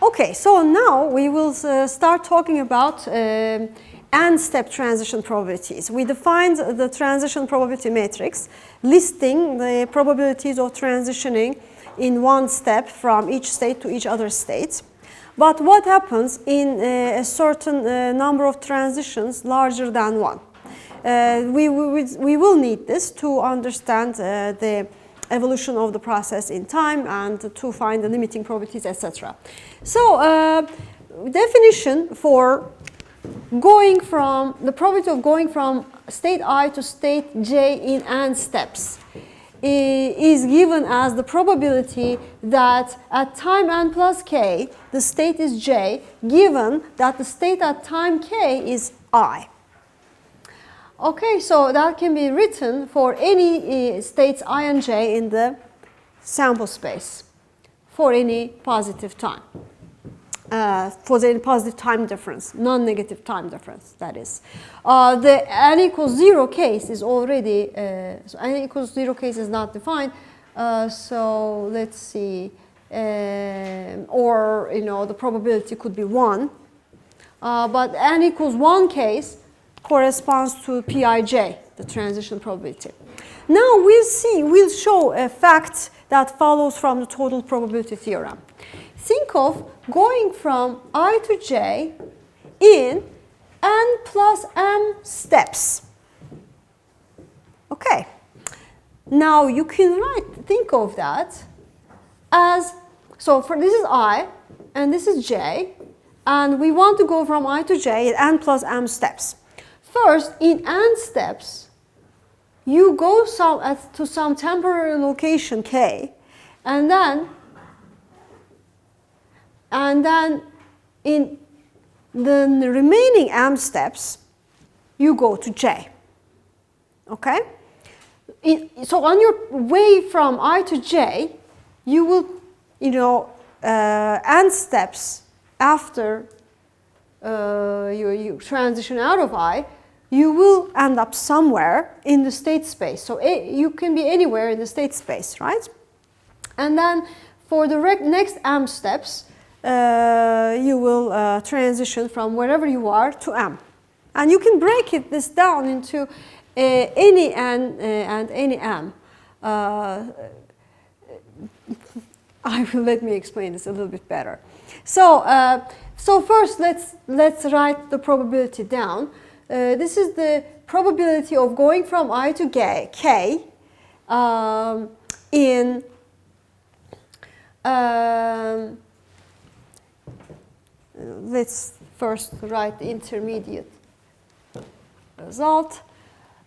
Okay, so now we will start talking about n-step transition probabilities. We defined the transition probability matrix, listing the probabilities of transitioning in one step from each state to each other state. But what happens in a certain number of transitions larger than one? We will need this to understand the evolution of the process in time and to find the limiting probabilities, etc. So definition for going from the probability of going from state I to state j in n steps is given as the probability that at time n plus k the state is j, given that the state at time k is I. Okay, so that can be written for any states I and j in the sample space for any positive time. For the positive time difference, non-negative time difference, that is. The n equals 0 case is already, so n equals 0 case is not defined. So let's see, or the probability could be 1. But n equals 1 case corresponds to Pij, the transition probability. Now we'll show a fact that follows from the total probability theorem. Think of going from I to j in n plus m steps. Okay. Now you can think of that as, so this is I and this is j, and we want to go from I to j in n plus m steps. First, in n steps, you go to some temporary location k, and then in the remaining m steps, you go to j. Okay? So on your way from I to j, you will, n steps after you transition out of I, you will end up somewhere in the state space. So you can be anywhere in the state space, right? And then for the next m steps, you will transition from wherever you are to m. And you can break this down into any n and any m. Let me explain this a little bit better. So first let's write the probability down. This is the probability of going from I to k in let's first write the intermediate result.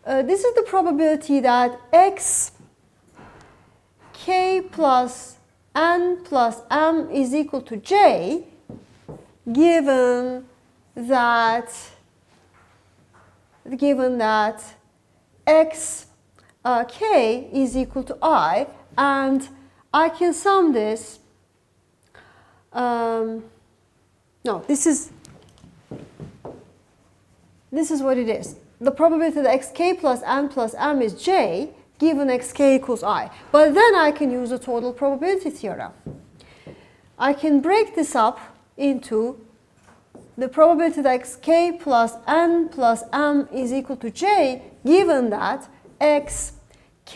This is the probability that x k plus n plus m is equal to j, given that x k is equal to I, and I can sum this. No, this is what it is. The probability that xk plus n plus m is j, given xk equals I. But then I can use the total probability theorem. I can break this up into the probability that xk plus n plus m is equal to j, given that xk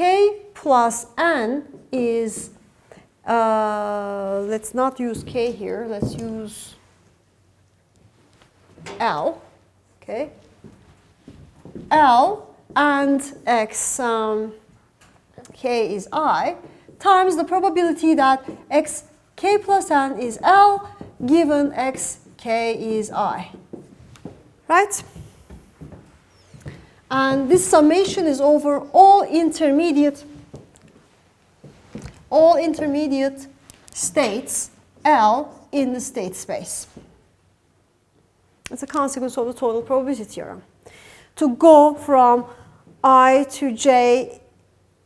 plus n is, let's not use k here, let's use L, okay? L and x k is I, times the probability that xk plus n is L, given xk is I, right? And this summation is over all intermediate states L in the state space. It's a consequence of the total probability theorem. To go from I to j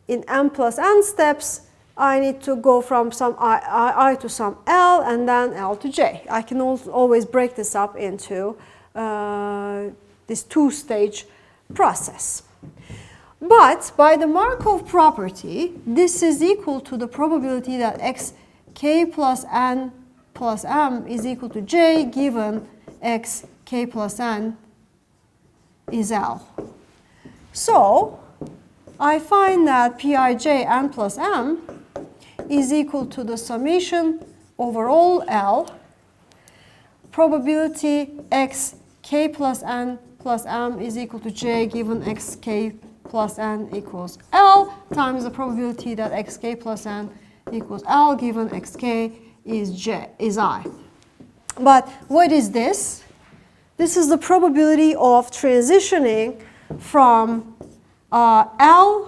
in m plus n steps, I need to go from some I to some L and then L to j. I can always break this up into this two-stage process. But by the Markov property, this is equal to the probability that xk plus n plus m is equal to j given x k plus n is L. So I find that Pij n plus m is equal to the summation over all L probability x k plus n plus m is equal to j given x k plus n equals L times the probability that x k plus n equals L given x k is I. But what is this? This is the probability of transitioning from L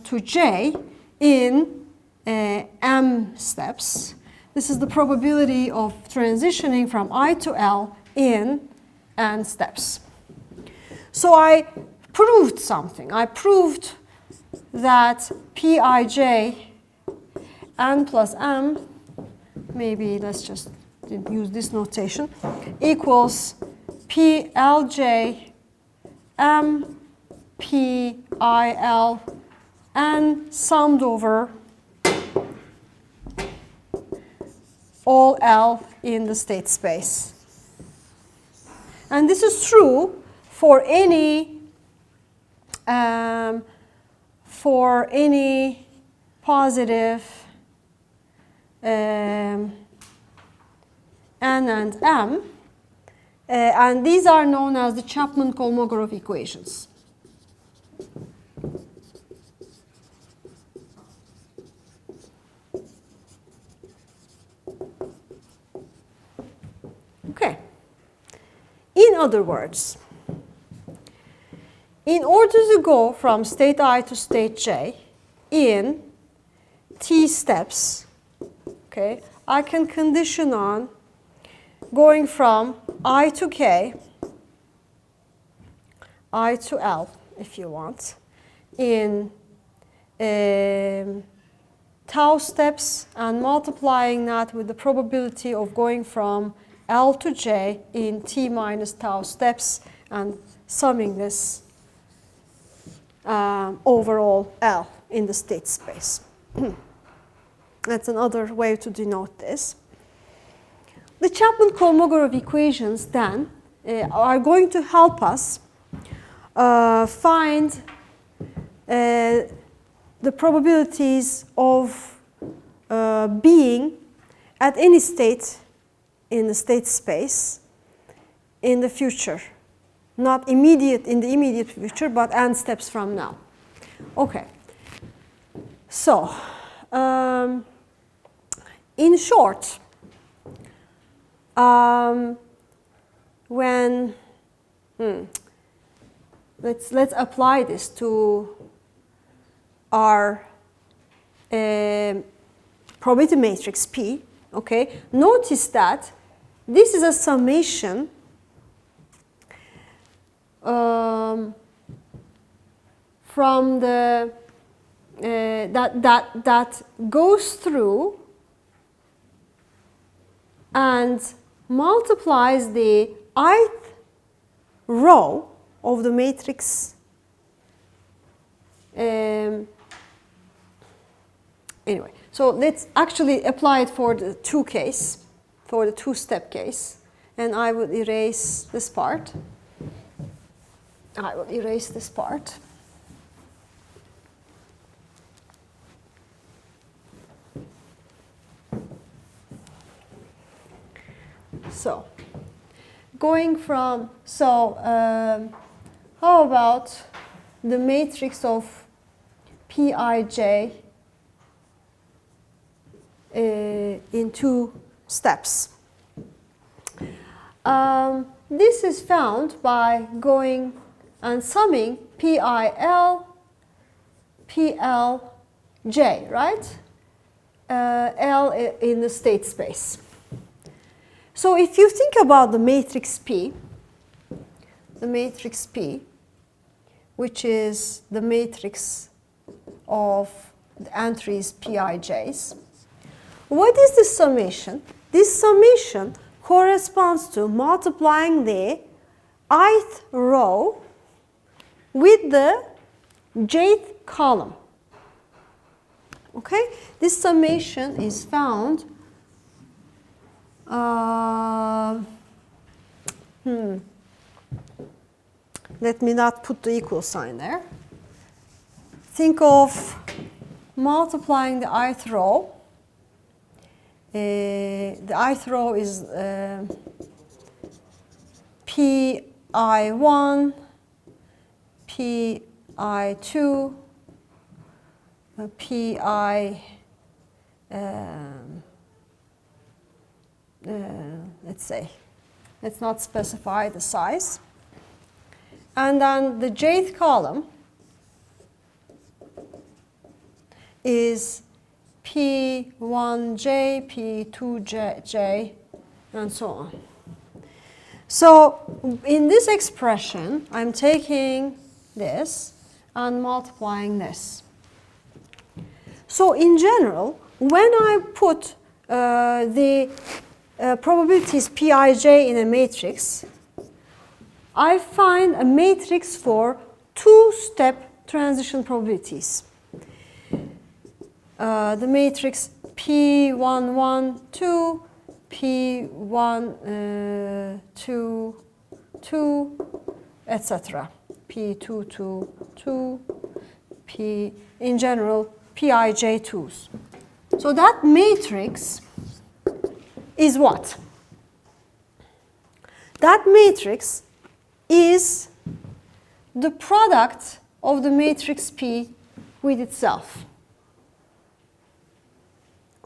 to J in m steps. This is the probability of transitioning from I to L in n steps. So I proved something. I proved that Pij n plus m, maybe let's just use this notation, equals Plj m Pil n summed over all L in the state space. And this is true for any positive n and m, and these are known as the Chapman-Kolmogorov equations. Okay. In other words, in order to go from state I to state J in t steps, okay, I can condition on going from I to K, I to L, if you want, in tau steps and multiplying that with the probability of going from L to J in t minus tau steps and summing this overall L in the state space. That's another way to denote this. The Chapman-Kolmogorov equations then are going to help us find the probabilities of being at any state in the state space in the future. Not in the immediate future, but n steps from now. Okay. So, in short, when let's apply this to our probability matrix P. Okay. Notice that this is a summation from the that goes through and multiplies the ith row of the matrix. Anyway, so let's actually apply it for the for the two-step case, and I will erase this part. I will erase this part. So, going from, how about the matrix of Pij in two steps? This is found by going and summing PIL, PLJ, right? L in the state space. So if you think about the matrix P, which is the matrix of the entries Pij's, what is this summation? This summation corresponds to multiplying the ith row with the jth column. Okay? This summation is found Let me not put the equal sign there. Think of multiplying the ith row. The ith row is pi1, pi2, pi, let's say, let's not specify the size. And then the jth column is P1J, P2J, and so on. So in this expression, I'm taking this and multiplying this. So in general, when I put the probabilities Pij in a matrix, I find a matrix for two-step transition probabilities. The matrix P1, 2, P1, 2, 2, etc. P2, 2, 2, P, in general, Pij2s. So that matrix is what? That matrix is the product of the matrix P with itself.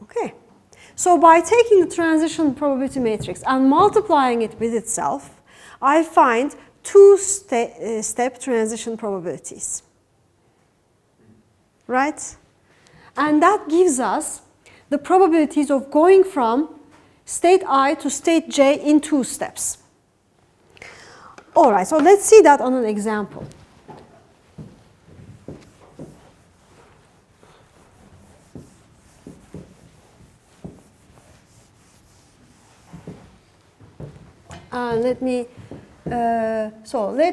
Okay. So by taking the transition probability matrix and multiplying it with itself, I find two-step transition probabilities. Right? And that gives us the probabilities of going from state I to state J in two steps. All right, so let's see that on an example. Let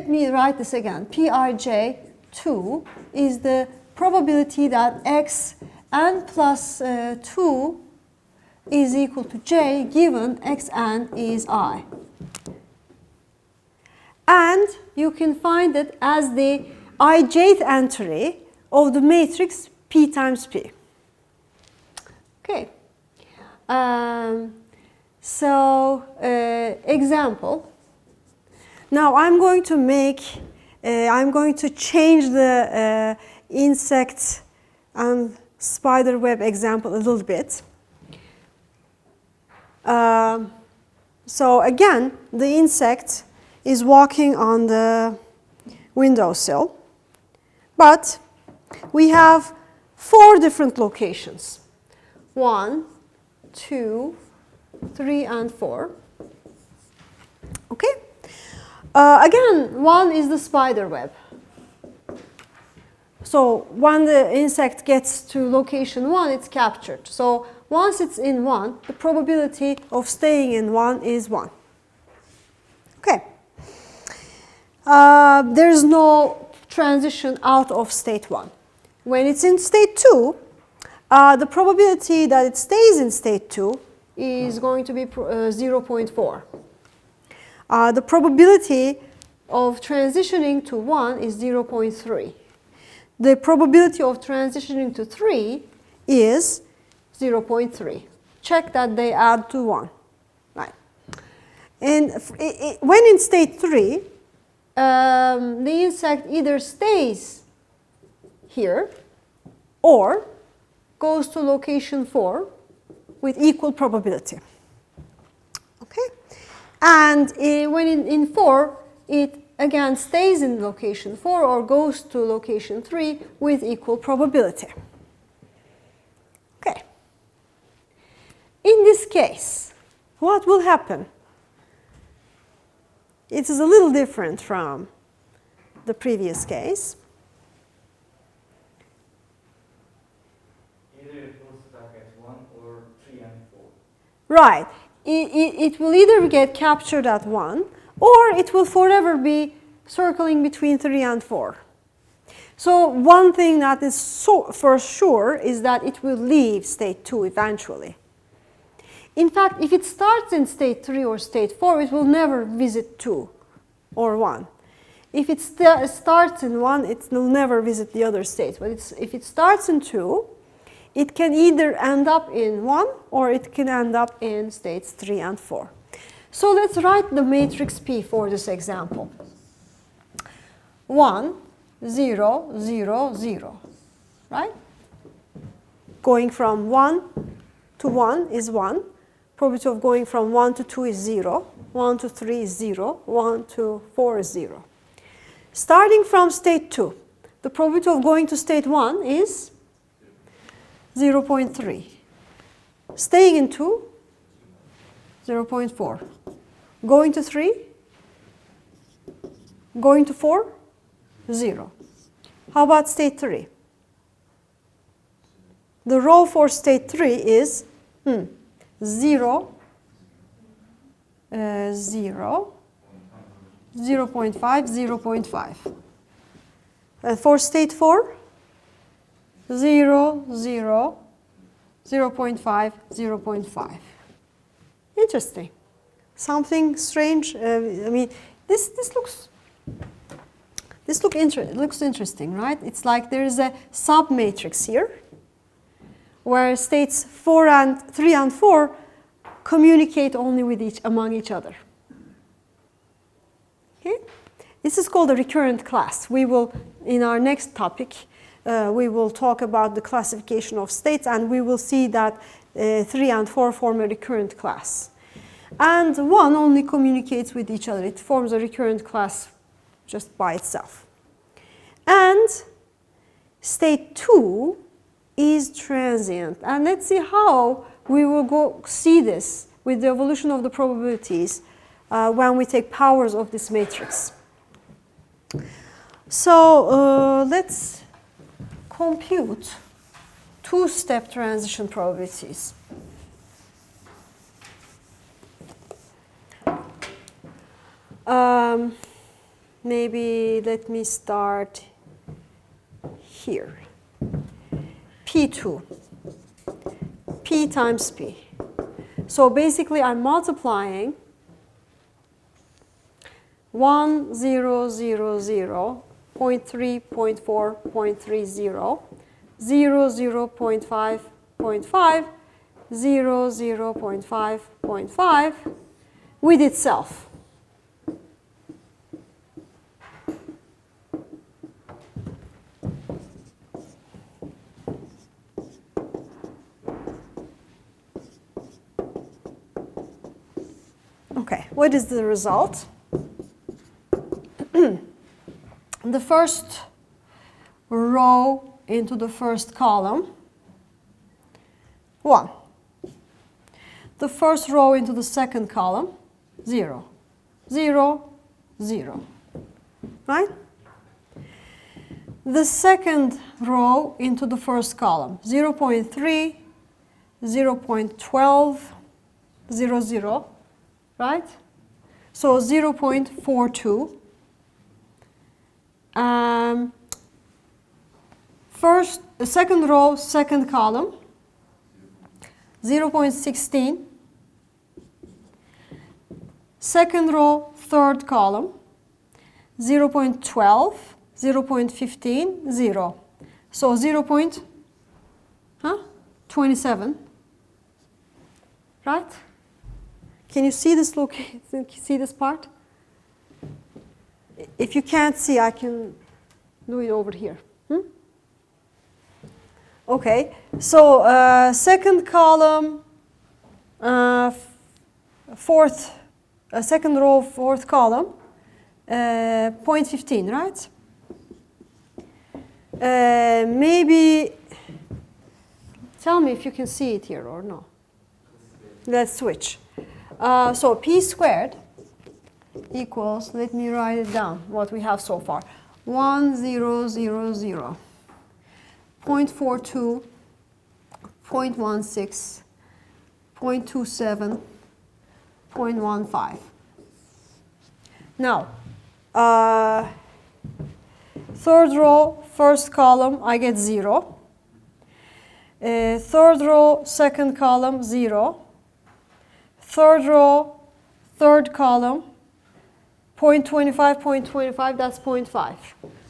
me write this again. Pij2 is the probability that x n plus 2 is equal to j given xn is I. And you can find it as the ijth entry of the matrix P times P. Okay. Example. Now I'm going to change the insect and spider web example a little bit. So again, the insect is walking on the windowsill, but we have 4 different locations. 1, 2, 3, and 4. Okay? Again, 1 is the spider web. So when the insect gets to location 1, it's captured. So once it's in 1, the probability of staying in 1 is 1. Okay. There's no transition out of state 1. When it's in state 2, the probability that it stays in state 2 is going to be 0.4. The probability of transitioning to 1 is 0.3. The probability of transitioning to 3 is 0.3. Check that they add to 1. Right. And when in state 3, the insect either stays here or goes to location 4 with equal probability. Okay? And when in 4, it again stays in location 4 or goes to location 3 with equal probability. Okay. In this case, what will happen? It is a little different from the previous case. Either it will stuck at 1 or 3 and 4. Right. It will either get captured at 1 or it will forever be circling between 3 and 4. So one thing that is for sure is that it will leave state 2 eventually. In fact, if it starts in state 3 or state 4, it will never visit 2 or 1. If it starts in 1, it will never visit the other states. But if it starts in 2, it can either end up in 1 or it can end up in states 3 and 4. So let's write the matrix P for this example. 1, 0, 0, 0, right? Going from 1 to 1 is 1. Probability of going from 1 to 2 is 0. 1 to 3 is 0. 1 to 4 is 0. Starting from state 2, the probability of going to state 1 is 0.3. Staying in 2, 0.4. Going to 3, going to 4, 0. How about state 3? The row for state 3 is 0, 0, 0.5, 0.5. For state 4, 0, 0, 0.5, 0.5. Interesting. Something strange. I mean, this looks interesting, right? It's like there is a sub-matrix here, where states 3 and 4 communicate only with among each other. Okay? This is called a recurrent class. We will, in our next topic, we will talk about the classification of states, and we will see that 3 and 4 form a recurrent class. And 1 only communicates with each other. It forms a recurrent class just by itself. And state 2 is transient. And let's see how we will go see this with the evolution of the probabilities when we take powers of this matrix. So let's compute two-step transition probabilities. Maybe let me start here. P2, P times P. So basically I'm multiplying 1, 0, 0, 0, 0.3, 0.4, 0.30, 0, 0, 0.5, 0.5, 0, 0.5, 0.5 with itself. Okay, what is the result? The first row into the first column, 1. The first row into the second column, 0. 0, 0. Right? The second row into the first column, 0.3, 0.12, 0, 0. Right? So 0.42. The second row, second column, 0.16. Second row, third column, 0.12, 0.15, 0. So 0.27. Right? Can you see this see this part? If you can't see, I can do it over here. Okay, so second column, second row, fourth column, 0.15, right? Maybe, tell me if you can see it here or no. Let's switch. So P squared equals, let me write it down, what we have so far. 1, 0, 0, 0. 0.42, 0.16, 0.27, 0.15. Now, third row, first column, I get 0. Third row, second column, 0. third row, third column, 0.25, 0.25, that's 0.5.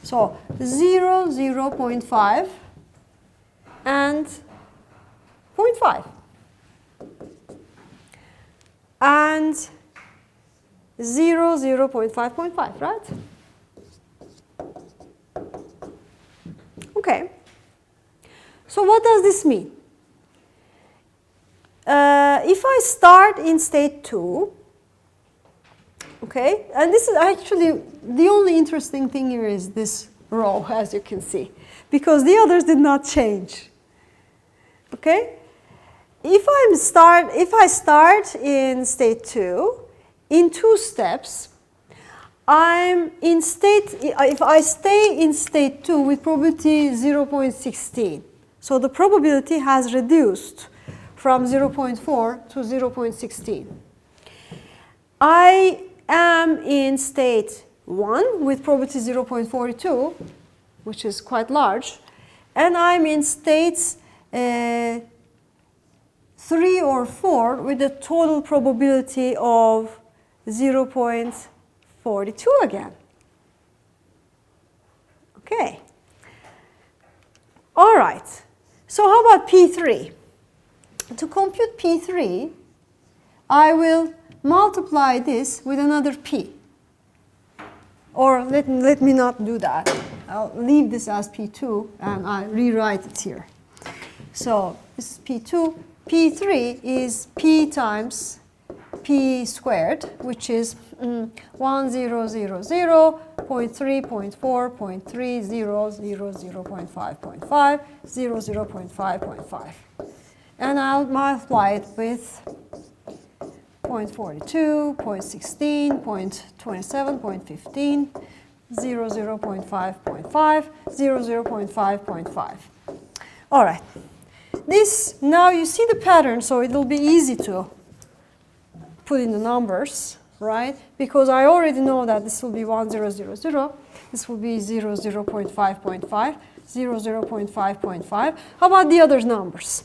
So 0, 0, 0.5, and 0.5. And 0, 0, 0.5, 0.5, right? Okay. So what does this mean? If I start in state 2, okay, and this is actually the only interesting thing here is this row, as you can see, because the others did not change. Okay? If I start in state 2, in 2 steps, I'm in state, if I stay in state 2 with probability 0.16, so the probability has reduced from 0.4 to 0.16. I am in state 1 with probability 0.42, which is quite large, and I'm in states 3 or 4 with a total probability of 0.42 again. Okay. All right. So how about P3? To compute P3, I will multiply this with another P. Or let me not do that. I'll leave this as P2 and I rewrite it here. So this is P2. P3 is P times P squared, which is 1, 0, 0, 0, 0.3, 0.4, 0.3, 0, 0, 0.5, 0.5, 0, 0.5, 0.5. And I'll multiply it with 0.42, 0.16, 0.27, 0.15, 0, 0.5, 0.5, 0, 0.5, 0.5. All right. This, now you see the pattern, so it will be easy to put in the numbers, right? Because I already know that this will be 1, 0, 0, 0. This will be 0, 0.5, 0.5, 0, 0.5, 0.5. How about the other numbers?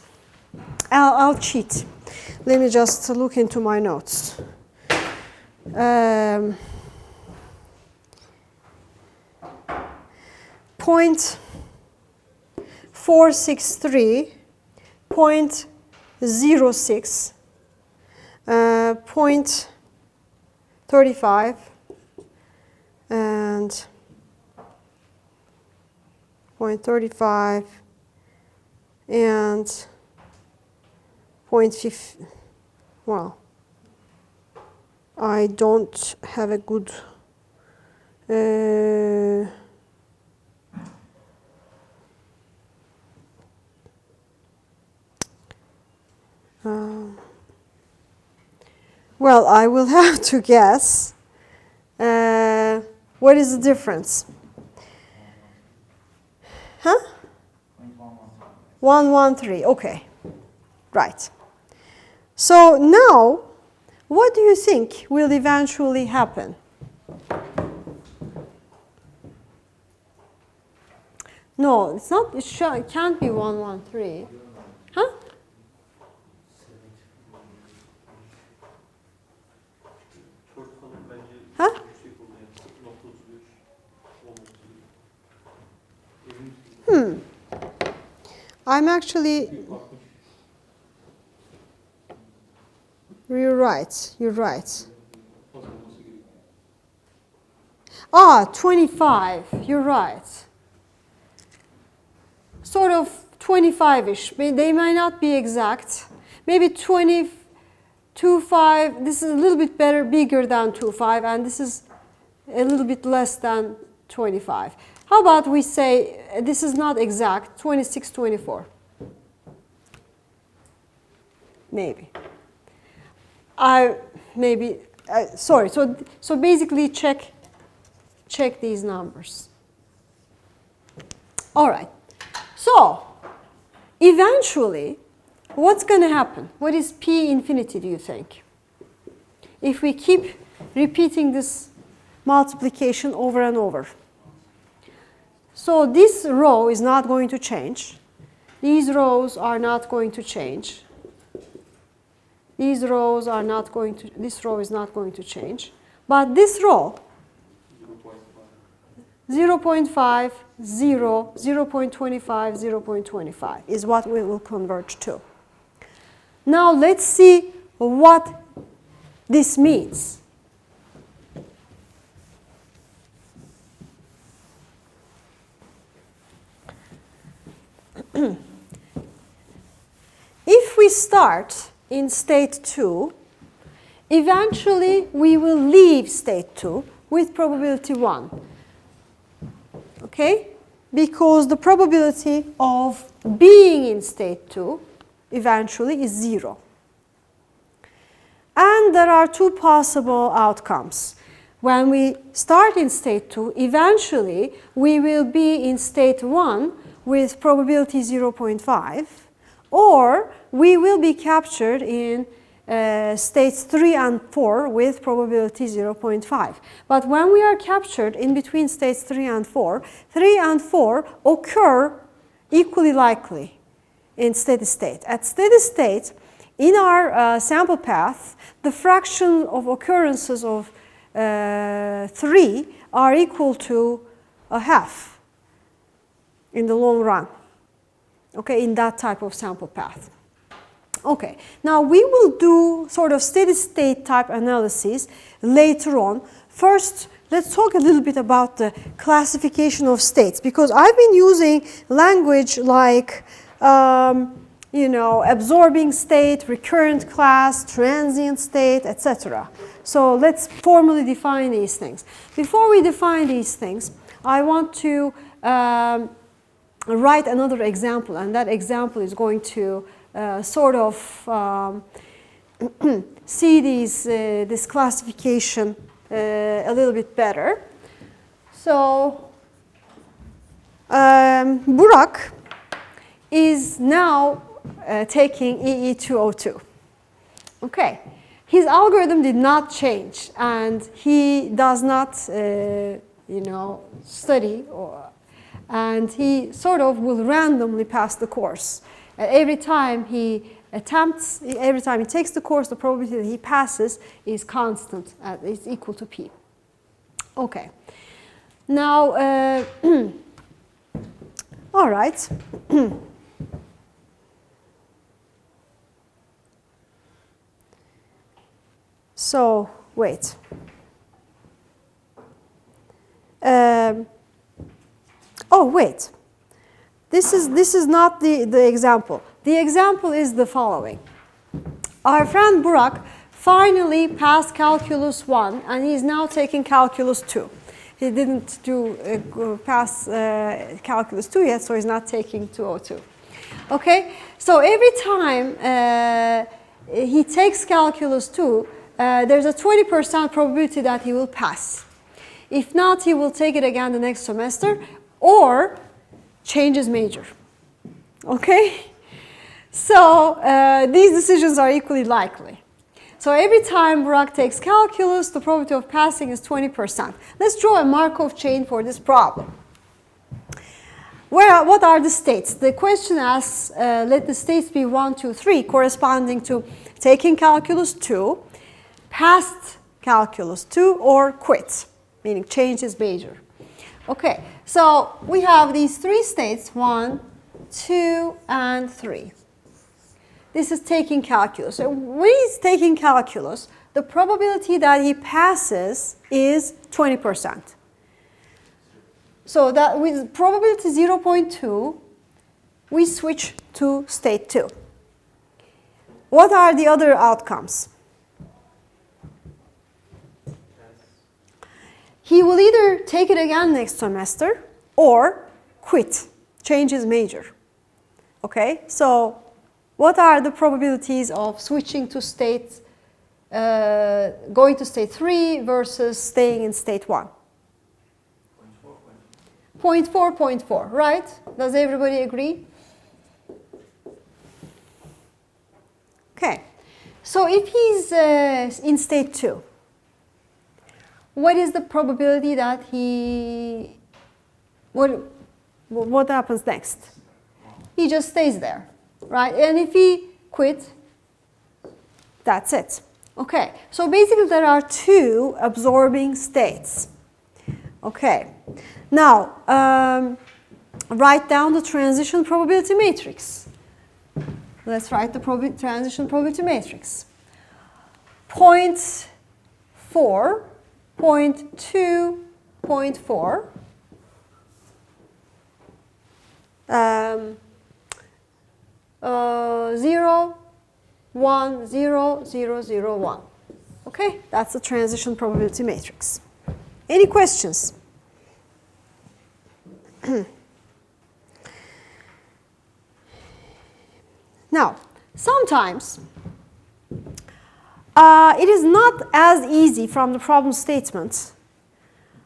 I'll cheat. Let me just look into my notes. 0.463, 0.06, 0.35, and 0.35, and 0.5. Well, I don't have a good well, I will have to guess. What is the difference? Huh? 113. Okay. Right. So now, what do you think will eventually happen? No, it's not. It can't be 113. Huh? Huh? I'm actually. You're right. You're right. Ah, 25. You're right. Sort of 25-ish. They might not be exact. Maybe 22.5. This is a little bit better, bigger than 2.5, and this is a little bit less than 25. How about we say this is not exact, 26, 24? Maybe. Sorry. So basically, check these numbers. All right. So eventually, what's going to happen? What is P infinity, do you think? If we keep repeating this multiplication over and over. So this row is not going to change. These rows are not going to change. These rows are not going to, this row is not going to change. But this row, 0.5, 0, 0.25, 0.25 is what we will converge to. Now let's see what this means. If we start in state 2, eventually we will leave state 2 with probability 1. Okay? Because the probability of being in state 2 eventually is 0. And there are two possible outcomes. When we start in state 2, eventually we will be in state 1 with probability 0.5, or we will be captured in states 3 and 4 with probability 0.5. But when we are captured in between states 3 and 4 occur equally likely in steady state. At steady state, in our sample path, the fraction of occurrences of 3 are equal to a half in the long run, okay, in that type of sample path. Okay, now we will do sort of steady state type analysis later on. First, let's talk a little bit about the classification of states, because I've been using language like you know, absorbing state, recurrent class, transient state, etc. So let's formally define these things. Before we define these things, I want to write another example, and that example is going to sort of see this classification a little bit better. So Burak is now taking EE202. Okay, his algorithm did not change, and he does not, you know, study, and he sort of will randomly pass the course. Every time he attempts, every time he takes the course, the probability that he passes is constant, is equal to P. Okay. Now, all right. So, wait. Oh, wait. This is not the example. The example is the following. Our friend Burak finally passed Calculus 1, and he's now taking Calculus 2. He didn't pass Calculus 2 yet, so he's not taking 202. Okay? So every time he takes Calculus 2, there's a 20% probability that he will pass. If not, he will take it again the next semester, or change is major. Okay? So these decisions are equally likely. So every time Burak takes calculus, the probability of passing is 20%. Let's draw a Markov chain for this problem. What are the states? The question asks, let the states be 1, 2, 3, corresponding to taking calculus 2, passed calculus 2, or quit, meaning change is major. Okay, so we have these three states, 1, 2, and 3. This is taking calculus. So when he's taking calculus, the probability that he passes is 20%. So that with probability 0.2, we switch to state 2. What are the other outcomes? He will either take it again next semester or quit, change is major. Okay, so what are the probabilities of switching to state, going to state 3 versus staying in state 1? 0.4, 0.4, right? Does everybody agree? Okay, so if he's in state 2, what is the probability that he, what happens next? He just stays there, right? And if he quit, That's it. Okay, so basically there are two absorbing states. Okay, now write down the transition probability matrix. Let's write the transition probability matrix. 0.4, 0.2, 0.4. 0, 1, 0, 0, 0, 1. Okay, that's the transition probability matrix. Any questions? Now, sometimes it is not as easy from the problem statement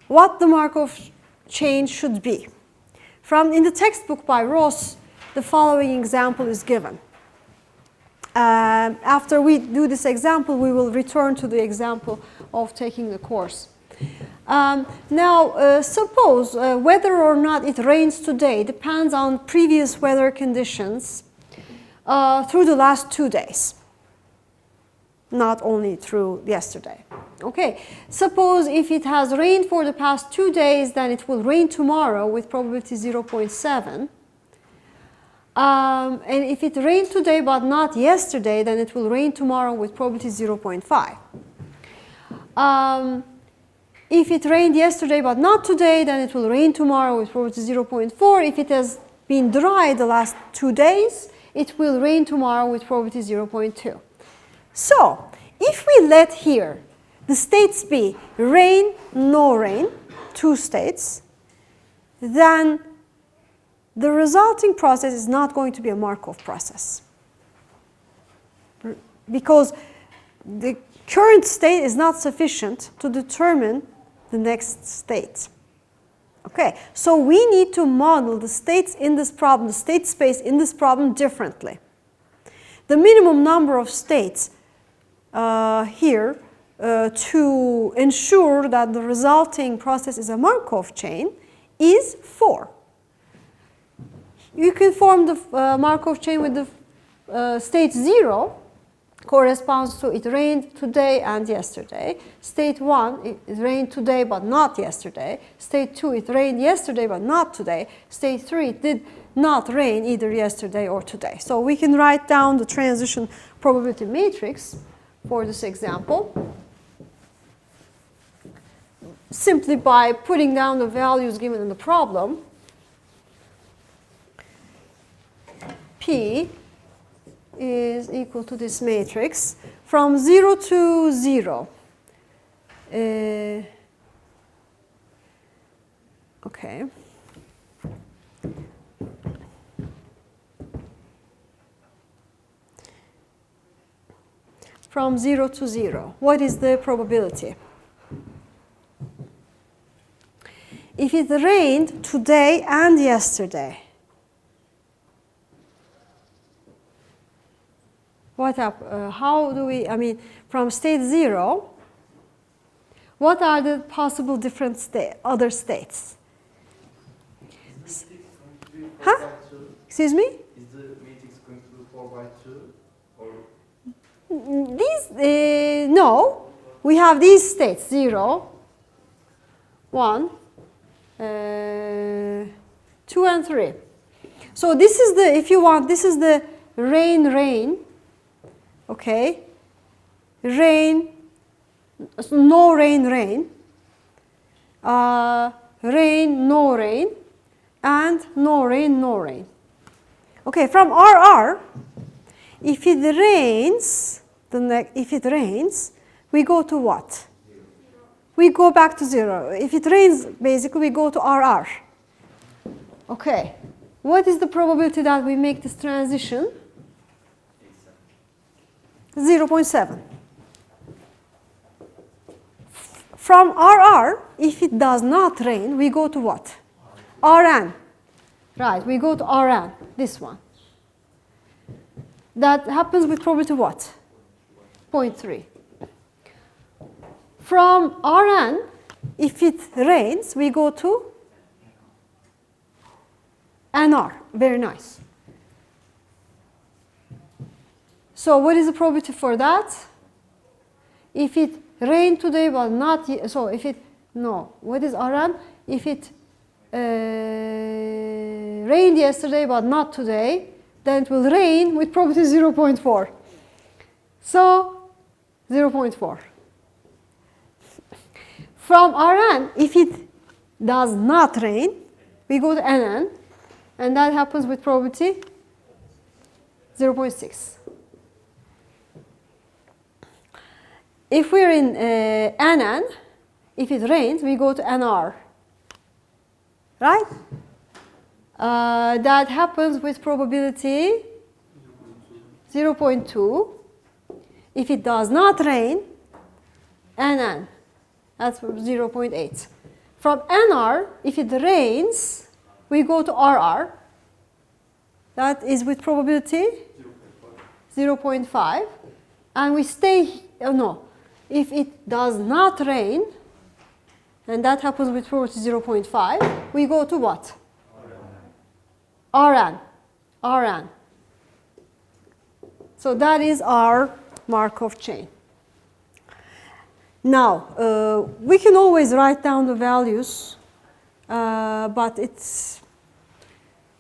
what the Markov chain should be. In the textbook by Ross, the following example is given. After we do this example, we will return to the example of taking the course. Now, suppose whether or not it rains today depends on previous weather conditions through the last 2 days, not only through yesterday. Okay, suppose if it has rained for the past 2 days, then it will rain tomorrow with probability 0.7. And if it rained today but not yesterday, then it will rain tomorrow with probability 0.5. If it rained yesterday but not today, then it will rain tomorrow with probability 0.4. If it has been dry the last 2 days, it will rain tomorrow with probability 0.2. So, if we let here the states be rain, no rain, 2 states, then the resulting process is not going to be a Markov process, because the current state is not sufficient to determine the next state. Okay, so we need to model the states in this problem, the state space in this problem differently. The minimum number of states here to ensure that the resulting process is a Markov chain is 4. You can form the Markov chain with the state 0 corresponds to it rained today and yesterday. State 1, it rained today but not yesterday. State 2, it rained yesterday but not today. State 3, it did not rain either yesterday or today. So we can write down the transition probability matrix for this example simply by putting down the values given in the problem. P is equal to this matrix from 0 to 0. Okay. From 0 to 0. What is the probability? If it rained today and yesterday, how do we, from state 0, what are the possible different other states? Huh? Excuse me? Is the matrix going to be 4 by 2? Or? These, no. We have these states, 0, 1, 2, and 3. So this is the, if you want, this is the rain, rain. Okay, rain, no rain, rain, rain, no rain, and no rain, no rain. Okay, from RR, if it rains, we go to what? We go back to 0. If it rains, basically we go to RR. Okay, what is the probability that we make this transition? 0.7. From RR, if it does not rain, we go to what? RN. Right, we go to RN, this one. That happens with probability what? 0.3. From Rn, if it rains, we go to NR. Very nice. So what is the probability for that? If it rained today but not, so if it, no, what is Rn? If it rained yesterday but not today, then it will rain with probability 0.4. So 0.4. From Rn, if it does not rain, we go to Nn, and that happens with probability 0.6. If we're in Nn, if it rains, we go to Nr, right? That happens with probability 0.2. If it does not rain, Nn, that's 0.8. From Nr, if it rains, we go to Rr. That is with probability 0.5. And we stay, oh no, if it does not rain, and that happens with probability 0.5, we go to what? Rn. Rn. So that is our Markov chain. Now, we can always write down the values, but it's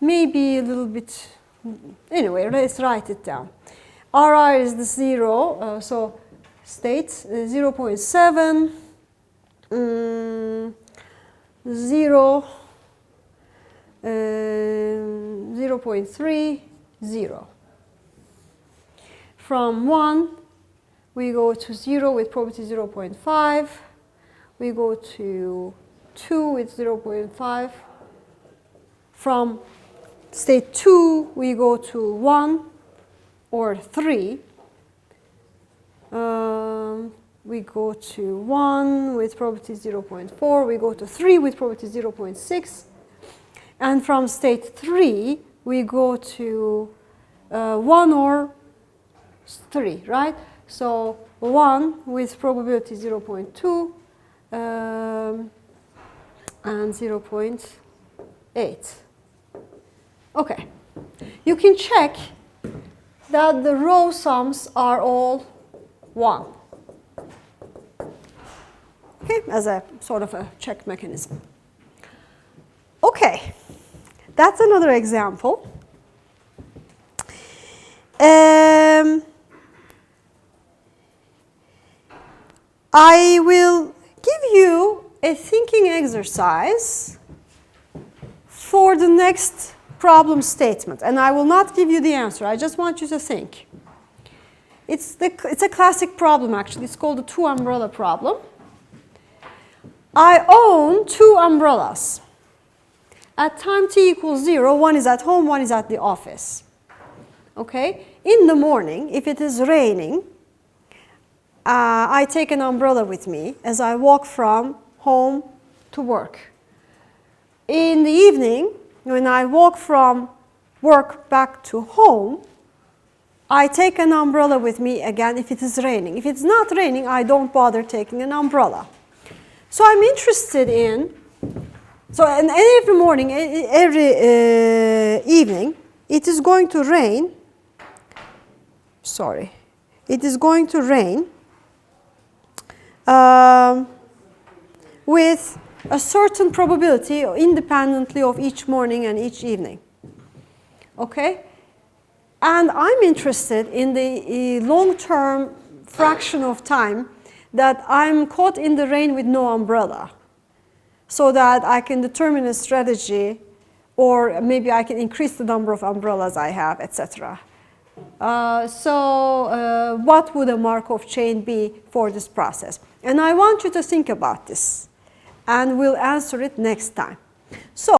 maybe a little bit, anyway, let's write it down. Rr is the 0, so state 0.7, 0, 0.3, 0. From 1, we go to 0 with probability 0.5. We go to 2 with 0.5. From state 2, we go to 1 or 3. We go to 1 with probability 0.4. We go to 3 with probability 0.6. And from state 3, we go to 1 or 3, right? So 1 with probability 0.2 and 0.8. Okay. You can check that the row sums are all 1. Okay, as a sort of a check mechanism. Okay, that's another example. I will give you a thinking exercise for the next problem statement, and I will not give you the answer. I just want you to think. It's a classic problem, actually. It's called the 2 umbrella problem. I own 2 umbrellas. At time t equals 0, one is at home, one is at the office. Okay? In the morning, if it is raining, I take an umbrella with me as I walk from home to work. In the evening, when I walk from work back to home, I take an umbrella with me again if it is raining. If it's not raining, I don't bother taking an umbrella. So I'm interested in, so and every morning, every evening, it is going to rain. Sorry. It is going to rain with a certain probability independently of each morning and each evening. Okay? And I'm interested in the long-term fraction of time that I'm caught in the rain with no umbrella, so that I can determine a strategy, or maybe I can increase the number of umbrellas I have, etc. What would a Markov chain be for this process? And I want you to think about this, and we'll answer it next time. So